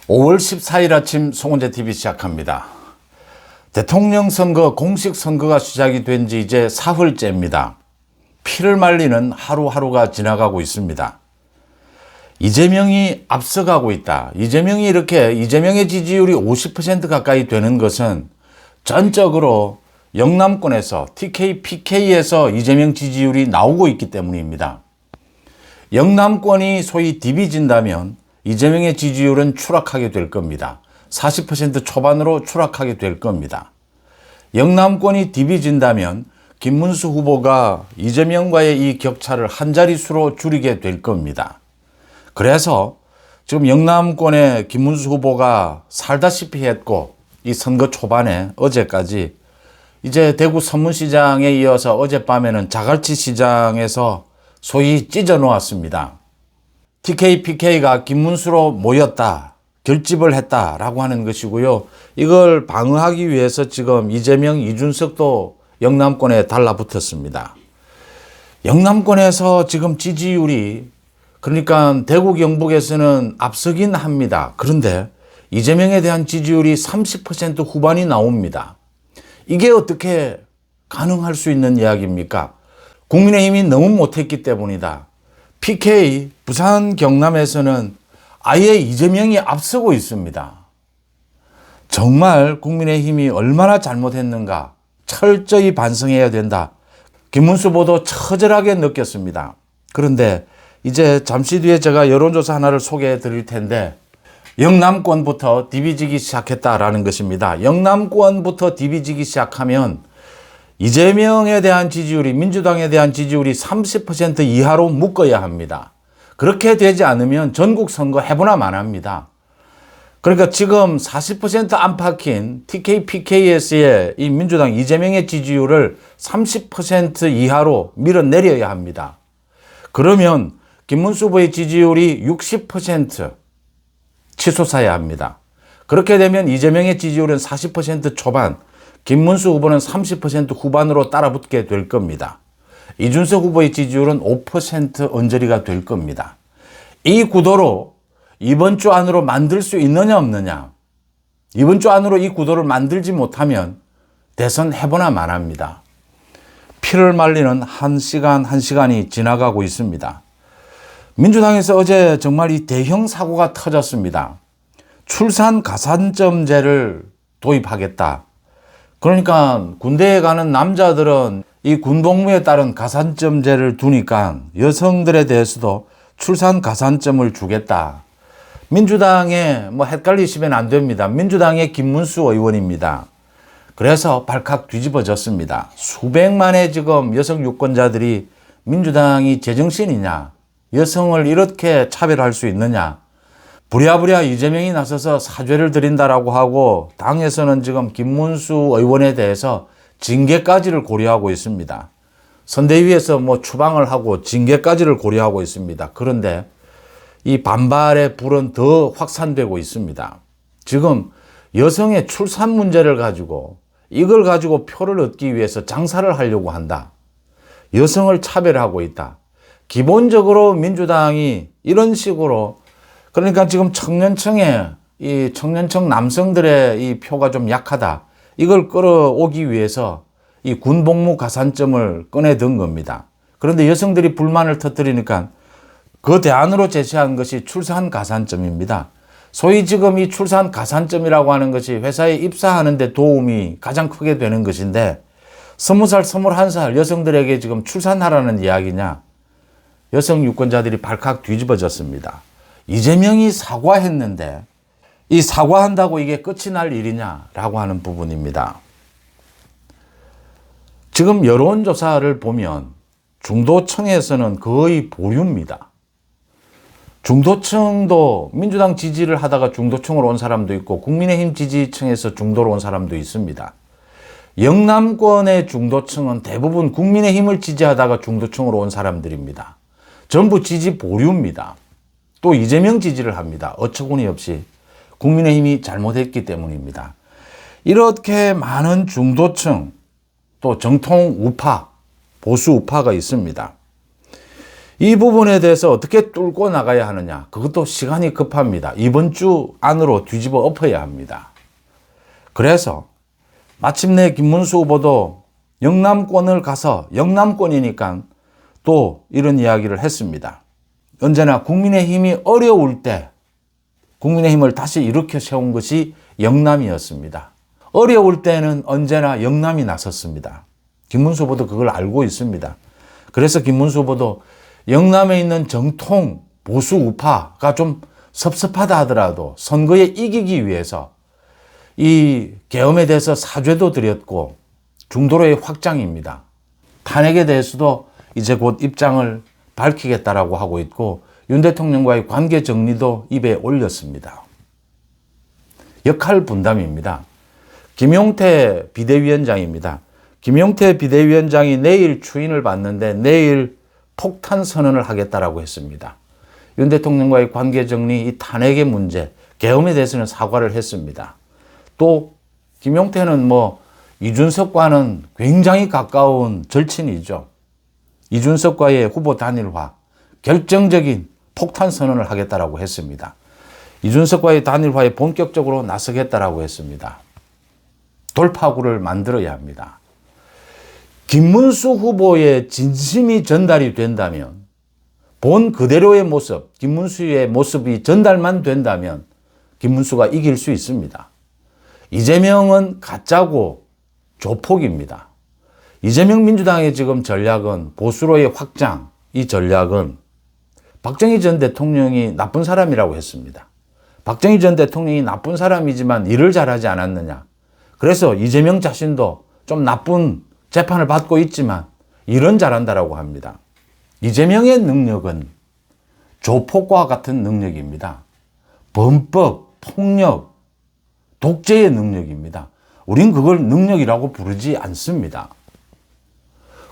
5월 14일 아침 송은재 TV 시작합니다. 대통령 선거, 공식 선거가 시작이 된 지 이제 사흘째입니다. 피를 말리는 하루하루가 지나가고 있습니다. 이재명이 앞서가고 있다. 이재명의 지지율이 50% 가까이 되는 것은 전적으로 영남권에서 TK, PK에서 이재명 지지율이 나오고 있기 때문입니다. 영남권이 소위 디비진다면 이재명의 지지율은 추락하게 될 겁니다. 40% 초반으로 추락하게 될 겁니다. 영남권이 디비진다면 김문수 후보가 이재명과의 이 격차를 한 자릿수로 줄이게 될 겁니다. 그래서 지금 영남권의 김문수 후보가 살다시피 했고, 이 선거 초반에 어제까지 이제 대구 서문시장에 이어서 어젯밤에는 자갈치 시장에서 소위 찢어 놓았습니다. TK, PK가 김문수로 모였다, 결집을 했다라고 하는 것이고요. 이걸 방어하기 위해서 지금 이재명, 이준석도 영남권에 달라붙었습니다. 영남권에서 지금 지지율이, 그러니까 대구 경북에서는 앞서긴 합니다. 그런데 이재명에 대한 지지율이 30% 후반이 나옵니다. 이게 어떻게 가능할 수 있는 이야기입니까? 국민의힘이 너무 못했기 때문이다. PK, 부산 경남에서는 아예 이재명이 앞서고 있습니다. 정말 국민의힘이 얼마나 잘못했는가 철저히 반성해야 된다. 김문수 후보도 처절하게 느꼈습니다. 그런데 이제 잠시 뒤에 제가 여론조사 하나를 소개해 드릴 텐데, 영남권부터 디비지기 시작했다라는 것입니다. 영남권부터 디비지기 시작하면 이재명에 대한 지지율이, 민주당에 대한 지지율이 30% 이하로 묶어야 합니다. 그렇게 되지 않으면 전국 선거 해보나 마나합니다. 그러니까 지금 40% 안팎인 TK, PKS의 이 민주당 이재명의 지지율을 30% 이하로 밀어내려야 합니다. 그러면 김문수 후보의 지지율이 60% 치솟아야 합니다. 그렇게 되면 이재명의 지지율은 40% 초반, 김문수 후보는 30% 후반으로 따라붙게 될 겁니다. 이준석 후보의 지지율은 5% 언저리가 될 겁니다. 이 구도로 이번 주 안으로 만들 수 있느냐 없느냐. 이번 주 안으로 이 구도를 만들지 못하면 대선 해보나 마나합니다. 피를 말리는 한 시간이 지나가고 있습니다. 민주당에서 어제 정말 이 대형 사고가 터졌습니다. 출산 가산점제를 도입하겠다. 그러니까 군대에 가는 남자들은 이 군복무에 따른 가산점제를 두니까 여성들에 대해서도 출산 가산점을 주겠다. 민주당에 헷갈리시면 안 됩니다. 민주당의 김문수 의원입니다. 그래서 발칵 뒤집어졌습니다. 수백만의 지금 여성 유권자들이 민주당이 제정신이냐, 여성을 이렇게 차별할 수 있느냐, 부랴부랴 이재명이 나서서 사죄를 드린다라고 하고 당에서는 지금 김문수 의원에 대해서 징계까지를 고려하고 있습니다. 선대위에서 추방을 하고 징계까지를 고려하고 있습니다. 그런데 이 반발의 불은 더 확산되고 있습니다. 지금 여성의 출산 문제를 가지고, 이걸 가지고 표를 얻기 위해서 장사를 하려고 한다. 여성을 차별하고 있다. 기본적으로 민주당이 이런 식으로, 그러니까 지금 이 청년층 남성들의 이 표가 좀 약하다. 이걸 끌어오기 위해서 이 군복무 가산점을 꺼내든 겁니다. 그런데 여성들이 불만을 터뜨리니까 그 대안으로 제시한 것이 출산 가산점입니다. 소위 지금 이 출산 가산점이라고 하는 것이 회사에 입사하는 데 도움이 가장 크게 되는 것인데, 20살, 21살 여성들에게 지금 출산하라는 이야기냐. 여성 유권자들이 발칵 뒤집어졌습니다. 이재명이 사과했는데 이 사과한다고 이게 끝이 날 일이냐라고 하는 부분입니다. 지금 여론조사를 보면 중도층에서는 거의 보류입니다. 중도층도 민주당 지지를 하다가 중도층으로 온 사람도 있고 국민의힘 지지층에서 중도로 온 사람도 있습니다. 영남권의 중도층은 대부분 국민의힘을 지지하다가 중도층으로 온 사람들입니다. 전부 지지 보류입니다. 또 이재명 지지를 합니다. 어처구니 없이. 국민의힘이 잘못했기 때문입니다. 이렇게 많은 중도층, 또 정통 우파, 보수 우파가 있습니다. 이 부분에 대해서 어떻게 뚫고 나가야 하느냐? 그것도 시간이 급합니다. 이번 주 안으로 뒤집어 엎어야 합니다. 그래서 마침내 김문수 후보도 영남권을 가서 영남권이니까 또 이런 이야기를 했습니다. 언제나 국민의힘이 어려울 때 국민의힘을 다시 일으켜 세운 것이 영남이었습니다. 어려울 때는 언제나 영남이 나섰습니다. 김문수 후보도 그걸 알고 있습니다. 그래서 김문수 후보도 영남에 있는 정통 보수 우파가 좀 섭섭하다 하더라도 선거에 이기기 위해서 이 계엄에 대해서 사죄도 드렸고 중도로의 확장입니다. 탄핵에 대해서도 이제 곧 입장을 밝히겠다라고 하고 있고 윤 대통령과의 관계 정리도 입에 올렸습니다. 역할 분담입니다. 김용태 비대위원장입니다. 김용태 비대위원장이 내일 추인을 받는데 내일 폭탄 선언을 하겠다라고 했습니다. 윤 대통령과의 관계 정리, 이 탄핵의 문제, 계엄에 대해서는 사과를 했습니다. 또 김용태는 이준석과는 굉장히 가까운 절친이죠. 이준석과의 후보 단일화, 결정적인 폭탄 선언을 하겠다라고 했습니다. 이준석과의 단일화에 본격적으로 나서겠다라고 했습니다. 돌파구를 만들어야 합니다. 김문수 후보의 진심이 전달이 된다면, 본 그대로의 모습, 김문수의 모습이 전달만 된다면 김문수가 이길 수 있습니다. 이재명은 가짜고 조폭입니다. 이재명 민주당의 지금 전략은 보수로의 확장, 이 전략은 박정희 전 대통령이 나쁜 사람이라고 했습니다. 박정희 전 대통령이 나쁜 사람이지만 일을 잘하지 않았느냐. 그래서 이재명 자신도 좀 나쁜 재판을 받고 있지만 일은 잘한다라고 합니다. 이재명의 능력은 조폭과 같은 능력입니다. 범법, 폭력, 독재의 능력입니다. 우린 그걸 능력이라고 부르지 않습니다.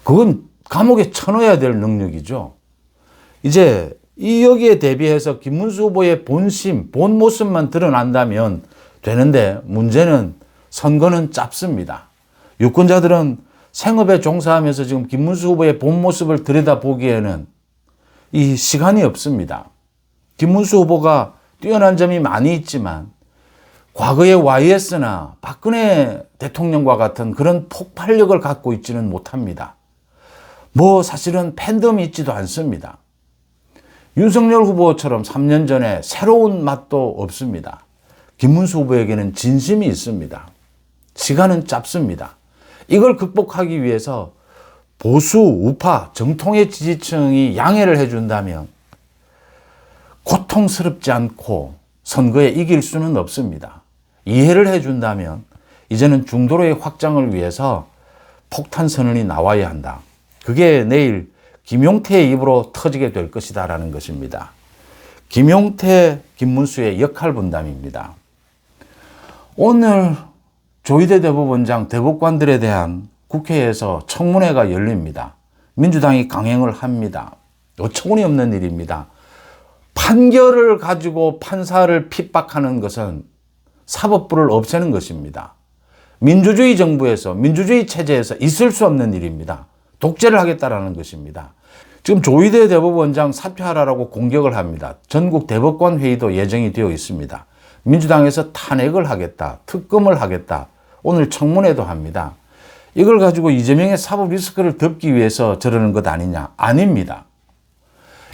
그건 감옥에 쳐넣어야 될 능력이죠. 이제 여기에 대비해서 김문수 후보의 본심, 본 모습만 드러난다면 되는데 문제는 선거는 짧습니다. 유권자들은 생업에 종사하면서 지금 김문수 후보의 본 모습을 들여다보기에는 이 시간이 없습니다. 김문수 후보가 뛰어난 점이 많이 있지만 과거의 YS나 박근혜 대통령과 같은 그런 폭발력을 갖고 있지는 못합니다. 사실은 팬덤이 있지도 않습니다. 윤석열 후보처럼 3년 전에 새로운 맛도 없습니다. 김문수 후보에게는 진심이 있습니다. 시간은 짧습니다. 이걸 극복하기 위해서 보수, 우파, 정통의 지지층이 양해를 해준다면 고통스럽지 않고 선거에 이길 수는 없습니다. 이해를 해준다면 이제는 중도로의 확장을 위해서 폭탄 선언이 나와야 한다. 그게 내일 김용태의 입으로 터지게 될 것이다라는 것입니다. 김용태, 김문수의 역할 분담입니다. 오늘 조희대 대법원장 대법관들에 대한 국회에서 청문회가 열립니다. 민주당이 강행을 합니다. 어처구니 없는 일입니다. 판결을 가지고 판사를 핍박하는 것은 사법부를 없애는 것입니다. 민주주의 정부에서, 민주주의 체제에서 있을 수 없는 일입니다. 독재를 하겠다라는 것입니다. 지금 조희대 대법원장 사퇴하라고 공격을 합니다. 전국 대법관 회의도 예정이 되어 있습니다. 민주당에서 탄핵을 하겠다, 특검을 하겠다, 오늘 청문회도 합니다. 이걸 가지고 이재명의 사법 리스크를 덮기 위해서 저러는 것 아니냐? 아닙니다.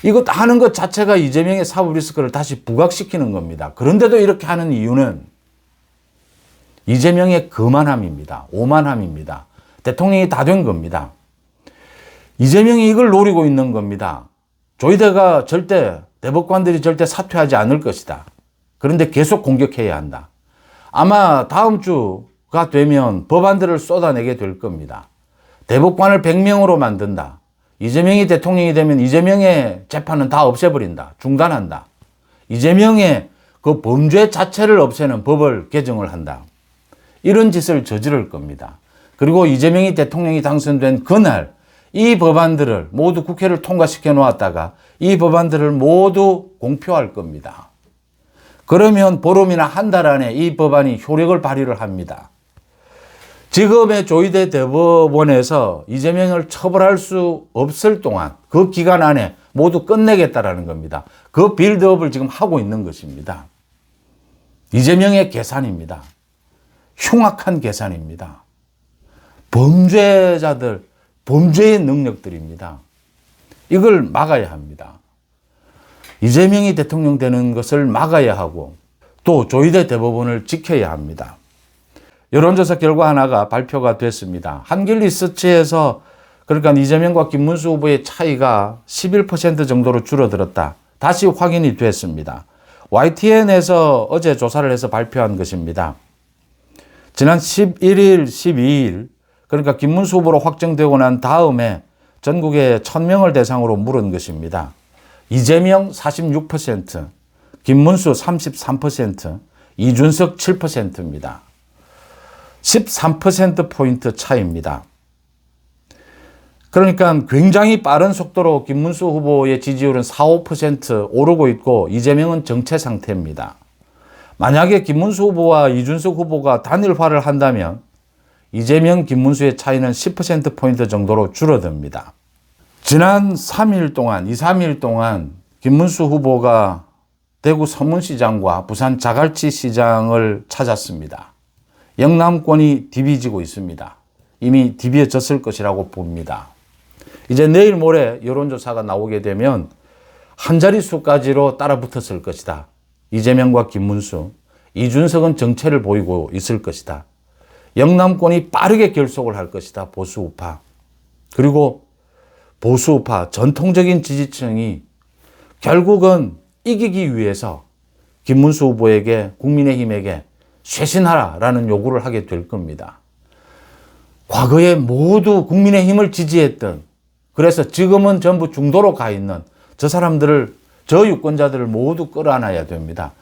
이것 하는 것 자체가 이재명의 사법 리스크를 다시 부각시키는 겁니다. 그런데도 이렇게 하는 이유는 이재명의 거만함입니다. 오만함입니다. 대통령이 다 된 겁니다. 이재명이 이걸 노리고 있는 겁니다. 조희대가 대법관들이 절대 사퇴하지 않을 것이다. 그런데 계속 공격해야 한다. 아마 다음 주가 되면 법안들을 쏟아내게 될 겁니다. 대법관을 100명으로 만든다. 이재명이 대통령이 되면 이재명의 재판은 다 없애버린다. 중단한다. 이재명의 그 범죄 자체를 없애는 법을 개정을 한다. 이런 짓을 저지를 겁니다. 그리고 이재명이 대통령이 당선된 그날 이 법안들을 모두 국회를 통과시켜 놓았다가 이 법안들을 모두 공표할 겁니다. 그러면 보름이나 한 달 안에 이 법안이 효력을 발휘를 합니다. 지금의 조희대 대법원에서 이재명을 처벌할 수 없을 동안 그 기간 안에 모두 끝내겠다라는 겁니다. 그 빌드업을 지금 하고 있는 것입니다. 이재명의 계산입니다. 흉악한 계산입니다. 범죄자들, 범죄의 능력들입니다. 이걸 막아야 합니다. 이재명이 대통령 되는 것을 막아야 하고 또 조희대 대법원을 지켜야 합니다. 여론조사 결과 하나가 발표가 됐습니다. 한길리서치에서 그러니까 이재명과 김문수 후보의 차이가 11% 정도로 줄어들었다. 다시 확인이 됐습니다. YTN에서 어제 조사를 해서 발표한 것입니다. 지난 11일, 12일 그러니까 김문수 후보로 확정되고 난 다음에 전국에 1000명을 대상으로 물은 것입니다. 이재명 46%, 김문수 33%, 이준석 7%입니다. 13%포인트 차이입니다. 그러니까 굉장히 빠른 속도로 김문수 후보의 지지율은 4, 5% 오르고 있고 이재명은 정체 상태입니다. 만약에 김문수 후보와 이준석 후보가 단일화를 한다면 이재명, 김문수의 차이는 10%포인트 정도로 줄어듭니다. 지난 3일 동안, 2, 3일 동안 김문수 후보가 대구 서문시장과 부산 자갈치 시장을 찾았습니다. 영남권이 디비지고 있습니다. 이미 디비어졌을 것이라고 봅니다. 이제 내일 모레 여론조사가 나오게 되면 한 자릿수까지로 따라붙었을 것이다. 이재명과 김문수, 이준석은 정체를 보이고 있을 것이다. 영남권이 빠르게 결속을 할 것이다. 보수우파. 그리고 보수우파, 전통적인 지지층이 결국은 이기기 위해서 김문수 후보에게, 국민의힘에게 쇄신하라라는 요구를 하게 될 겁니다. 과거에 모두 국민의힘을 지지했던, 그래서 지금은 전부 중도로 가 있는 저 사람들을, 저 유권자들을 모두 끌어안아야 됩니다.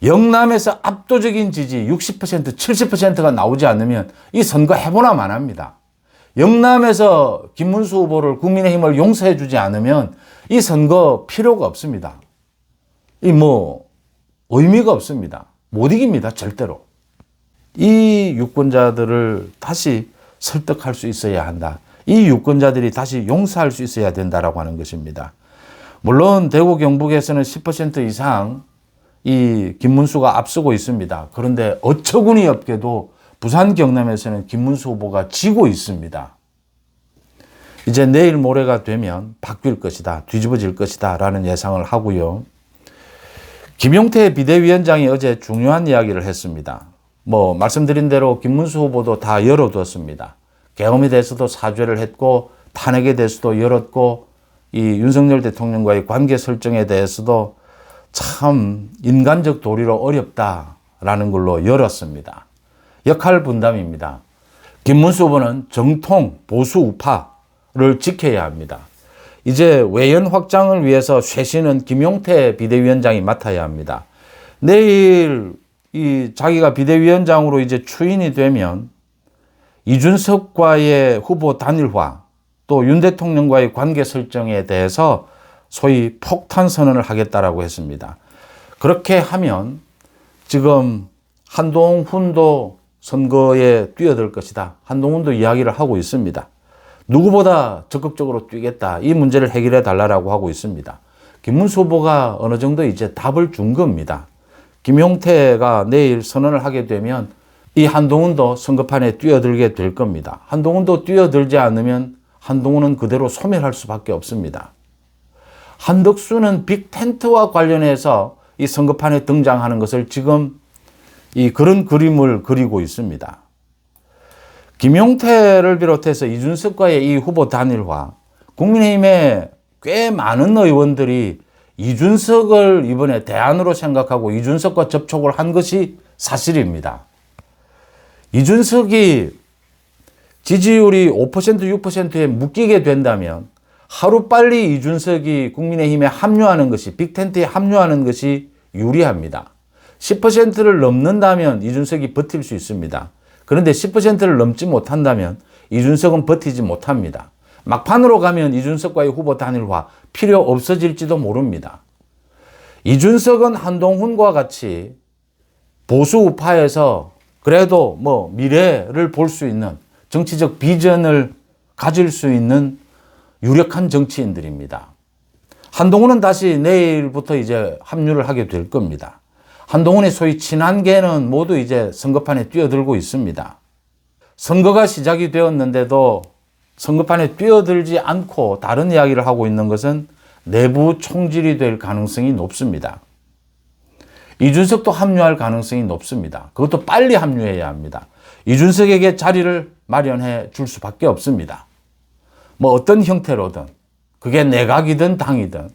영남에서 압도적인 지지 60%, 70%가 나오지 않으면 이 선거 해보나 마나입니다. 영남에서 김문수 후보를, 국민의힘을 용서해 주지 않으면 이 선거 필요가 없습니다. 의미가 없습니다. 못 이깁니다. 절대로. 이 유권자들을 다시 설득할 수 있어야 한다. 이 유권자들이 다시 용서할 수 있어야 된다라고 하는 것입니다. 물론 대구 경북에서는 10% 이상 이 김문수가 앞서고 있습니다. 그런데 어처구니 없게도 부산 경남에서는 김문수 후보가 지고 있습니다. 이제 내일 모레가 되면 바뀔 것이다, 뒤집어질 것이다 라는 예상을 하고요. 김용태 비대위원장이 어제 중요한 이야기를 했습니다. 말씀드린 대로 김문수 후보도 다 열어두었습니다. 계엄에 대해서도 사죄를 했고, 탄핵에 대해서도 열었고, 이 윤석열 대통령과의 관계 설정에 대해서도 참 인간적 도리로 어렵다라는 걸로 열었습니다. 역할 분담입니다. 김문수 후보는 정통 보수 우파를 지켜야 합니다. 이제 외연 확장을 위해서 쇄신은 김용태 비대위원장이 맡아야 합니다. 내일 자기가 비대위원장으로 이제 추인이 되면 이준석과의 후보 단일화, 또 윤 대통령과의 관계 설정에 대해서 소위 폭탄 선언을 하겠다라고 했습니다. 그렇게 하면 지금 한동훈도 선거에 뛰어들 것이다. 한동훈도 이야기를 하고 있습니다. 누구보다 적극적으로 뛰겠다. 이 문제를 해결해 달라고 하고 있습니다. 김문수 후보가 어느 정도 이제 답을 준 겁니다. 김용태가 내일 선언을 하게 되면 이 한동훈도 선거판에 뛰어들게 될 겁니다. 한동훈도 뛰어들지 않으면 한동훈은 그대로 소멸할 수밖에 없습니다. 한덕수는 빅텐트와 관련해서 이 선거판에 등장하는 것을 지금 그런 그림을 그리고 있습니다. 김용태를 비롯해서 이준석과의 이 후보 단일화, 국민의힘의 꽤 많은 의원들이 이준석을 이번에 대안으로 생각하고 이준석과 접촉을 한 것이 사실입니다. 이준석이 지지율이 5%, 6%에 묶이게 된다면 하루빨리 이준석이 국민의힘에 합류하는 것이, 빅텐트에 합류하는 것이 유리합니다. 10%를 넘는다면 이준석이 버틸 수 있습니다. 그런데 10%를 넘지 못한다면 이준석은 버티지 못합니다. 막판으로 가면 이준석과의 후보 단일화 필요 없어질지도 모릅니다. 이준석은 한동훈과 같이 보수 우파에서 그래도 미래를 볼 수 있는 정치적 비전을 가질 수 있는 유력한 정치인들입니다. 한동훈은 다시 내일부터 이제 합류를 하게 될 겁니다. 한동훈의 소위 친한계는 모두 이제 선거판에 뛰어들고 있습니다. 선거가 시작이 되었는데도 선거판에 뛰어들지 않고 다른 이야기를 하고 있는 것은 내부 총질이 될 가능성이 높습니다. 이준석도 합류할 가능성이 높습니다. 그것도 빨리 합류해야 합니다. 이준석에게 자리를 마련해 줄 수밖에 없습니다. 뭐 어떤 형태로든 그게 내각이든 당이든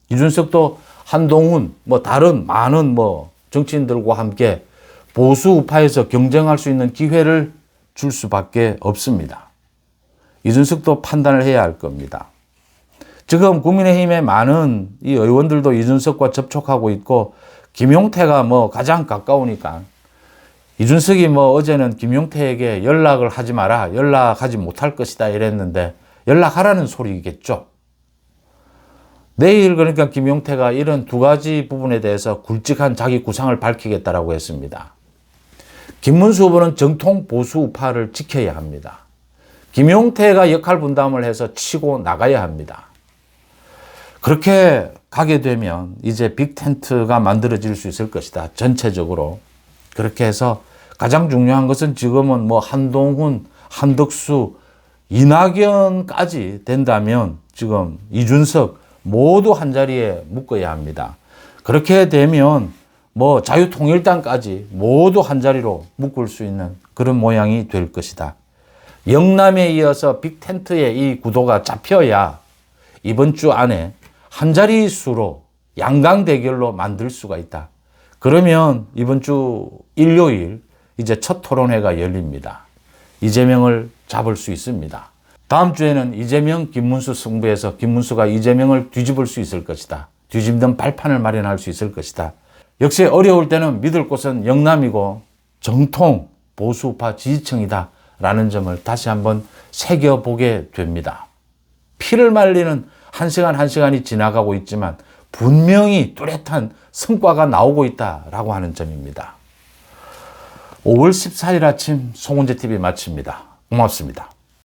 이준석도 한동훈 뭐 다른 많은 뭐 정치인들과 함께 보수 우파에서 경쟁할 수 있는 기회를 줄 수밖에 없습니다. 이준석도 판단을 해야 할 겁니다. 지금 국민의힘의 많은 이 의원들도 이준석과 접촉하고 있고 김용태가 뭐 가장 가까우니까 이준석이 뭐 어제는 김용태에게 연락을 하지 마라, 연락하지 못할 것이다 이랬는데 연락하라는 소리겠죠. 내일 그러니까 김용태가 이런 두 가지 부분에 대해서 굵직한 자기 구상을 밝히겠다라고 했습니다. 김문수 후보는 정통 보수 우파를 지켜야 합니다. 김용태가 역할 분담을 해서 치고 나가야 합니다. 그렇게 가게 되면 이제 빅텐트가 만들어질 수 있을 것이다. 전체적으로. 그렇게 해서 가장 중요한 것은 지금은 뭐 한동훈, 한덕수, 이낙연까지 된다면 지금 이준석 모두 한자리에 묶어야 합니다. 그렇게 되면 뭐 자유통일당까지 모두 한자리로 묶을 수 있는 그런 모양이 될 것이다. 영남에 이어서 빅텐트의 이 구도가 잡혀야 이번 주 안에 한자리 수로 양강 대결로 만들 수가 있다. 그러면 이번 주 일요일 이제 첫 토론회가 열립니다. 이재명을 잡을 수 있습니다. 다음 주에는 이재명, 김문수 승부에서 김문수가 이재명을 뒤집을 수 있을 것이다. 뒤집는 발판을 마련할 수 있을 것이다. 역시 어려울 때는 믿을 곳은 영남이고 정통 보수우파 지지층이다 라는 점을 다시 한번 새겨보게 됩니다. 피를 말리는 한 시간이 지나가고 있지만 분명히 뚜렷한 성과가 나오고 있다라고 하는 점입니다. 5월 14일 아침 송은재TV 마칩니다. 고맙습니다.